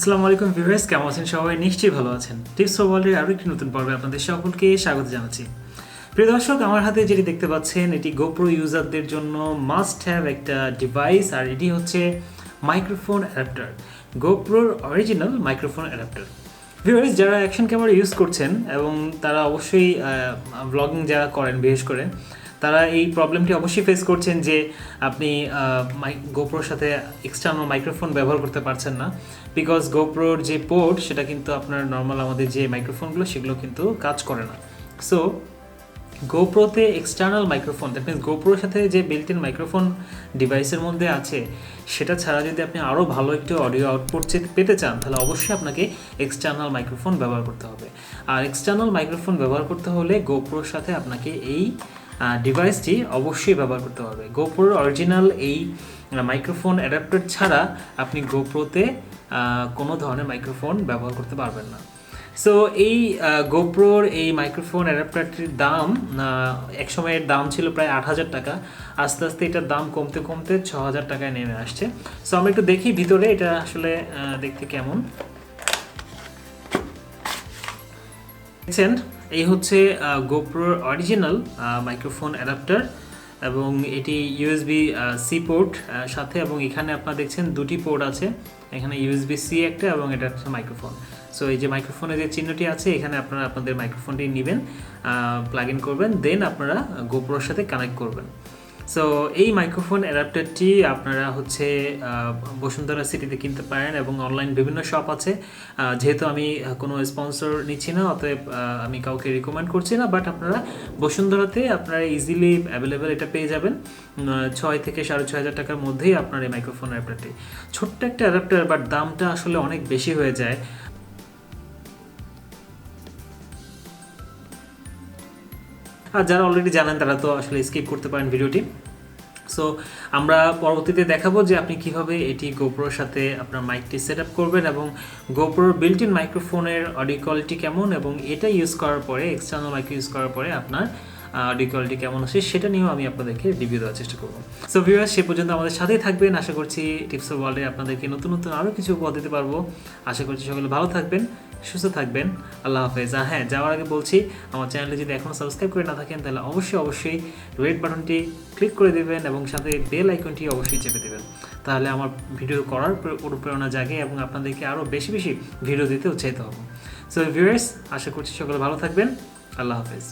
আসসালামু আলাইকুম ভিউয়ার্স, কেমন আছেন সবাই? নিশ্চয়ই ভালো আছেন। টিপস ফর ওয়ার্ল্ডের আরও একটি নতুন পর্বে আপনাদের সকলকে স্বাগত জানাচ্ছি। প্রিয় দর্শক, আমার হাতে যেটি দেখতে পাচ্ছেন এটি গোপ্রো ইউজারদের জন্য মাস্ট হ্যাভ একটা ডিভাইস, আর এটি হচ্ছে মাইক্রোফোন অ্যাডাপ্টার, গোপ্রোর অরিজিনাল মাইক্রোফোন অ্যাডাপ্টার। ভিউয়ার্স, যারা অ্যাকশন ক্যামেরা ইউজ করছেন এবং তারা অবশ্যই ব্লগিং যারা করেন বিশেষ করে, তারা এই প্রবলেমটি অবশ্যই ফেস করছেন যে আপনি গোপ্রোর সাথে এক্সটার্নাল মাইক্রোফোন ব্যবহার করতে পারছেন না, বিকজ গোপ্রোর যে পোর্ট সেটা কিন্তু আপনার নর্মাল আমাদের যে মাইক্রোফোনগুলো সেগুলো কিন্তু কাজ করে না। সো গোপ্রোতে এক্সটার্নাল মাইক্রোফোন, দ্যাট মিনস গোপ্রোর সাথে যে বিল্ট ইন মাইক্রোফোন ডিভাইসের মধ্যে আছে সেটা ছাড়া যদি আপনি আরও ভালো একটু অডিও আউটপুট পেতে চান, তাহলে অবশ্যই আপনাকে এক্সটার্নাল মাইক্রোফোন ব্যবহার করতে হবে। আর এক্সটার্নাল মাইক্রোফোন ব্যবহার করতে হলে গোপ্রোর সাথে আপনাকে এই ডিভাইসটি অবশ্যই ব্যবহার করতে হবে। গোপ্রোর অরিজিনাল এই মাইক্রোফোন অ্যাডাপ্টার ছাড়া আপনি গোপ্রোতে কোনো ধরনের মাইক্রোফোন ব্যবহার করতে পারবেন না। সো এই গোপ্রোর এই মাইক্রোফোন অ্যাডাপ্টারটির দাম এক সময়ের দাম ছিল প্রায় 8,000 টাকা, আস্তে আস্তে এটার দাম কমতে কমতে 6,000 টাকায় নেমে আসছে। সো আমরা একটু দেখি ভিতরে এটা আসলে দেখতে কেমন। দেখছেন, এই হচ্ছে গোপ্রোর অরিজিনাল মাইক্রোফোন অ্যাডাপ্টার, এবং এটি ইউএসবি সি পোর্ট সাথে, এবং এখানে আপনারা দেখছেন দুটি পোর্ট আছে, এখানে ইউএসবি সি একটা এবং এটা হচ্ছে মাইক্রোফোন। সো এই যে মাইক্রোফোনের যে চিহ্নটি আছে এখানে আপনারা আপনাদের মাইক্রোফোনটি নেবেন, প্লাগ ইন করবেন, দেন আপনারা গোপ্রোর সাথে কানেক্ট করবেন। সো এই মাইক্রোফোন অ্যাডাপ্টারটি আপনারা হচ্ছে বসুন্ধরা সিটিতে কিনতে পারেন, এবং অনলাইন বিভিন্ন শপ আছে। যেহেতু আমি কোনো স্পন্সর নিচ্ছি না, অতএব আমি কাউকে রিকমেন্ড করছি না, বাট আপনারা বসুন্ধরাতে আপনারা ইজিলি অ্যাভেলেবেল এটা পেয়ে যাবেন। 6 থেকে 6,500 টাকার মধ্যেই আপনার এই মাইক্রোফোন অ্যাডাপ্টারটি। ছোট্ট একটা অ্যাডাপ্টার, বাট দামটা আসলে অনেক বেশি হয়ে যায়। আর যারা অলরেডি জানেন তারা তো আসলে স্কিপ করতে পারেন ভিডিওটি। সো আমরা পরবর্তীতে দেখাবো যে আপনি কিভাবে এটি গোপ্রোর সাথে আপনার মাইকটি সেট আপ করবেন, এবং গোপ্রোর বিল্ট ইন মাইক্রোফোনের অডিও কোয়ালিটি কেমন, এবং এটা ইউজ করার পরে এক্সটার্নাল মাইক ইউজ করার পরে আপনার অডিও কোয়ালিটি কেমন আসে সেটা নিয়েও আমি আপনাদেরকে রিভিউ দেওয়ার চেষ্টা করবো। সো ভিউয়ার্স, সে পর্যন্ত আমাদের সাথেই থাকবেন। আশা করছি টিপস অফ ওয়ার্ল্ডে আপনাদেরকে নতুন নতুন আরও কিছু উপহার দিতে পারবো। আশা করছি সকলে ভালো থাকবেন, সুস্থ থাকবেন। আল্লাহ হাফেজ। আর হ্যাঁ, যাওয়ার আগে বলছি, আমার চ্যানেলে যদি এখনও সাবস্ক্রাইব করে না থাকেন তাহলে অবশ্যই রেড বাটনটি ক্লিক করে দেবেন এবং সাথে বেল আইকনটি অবশ্যই চেপে দেবেন। তাহলে আমার ভিডিও করার অনুপ্রেরণা জাগে এবং আপনাদেরকে আরও বেশি বেশি ভিডিও দিতে উৎসাহিত হব। সো ভিউয়ার্স, আশা করছি সকলে ভালো থাকবেন। আল্লাহ হাফেজ।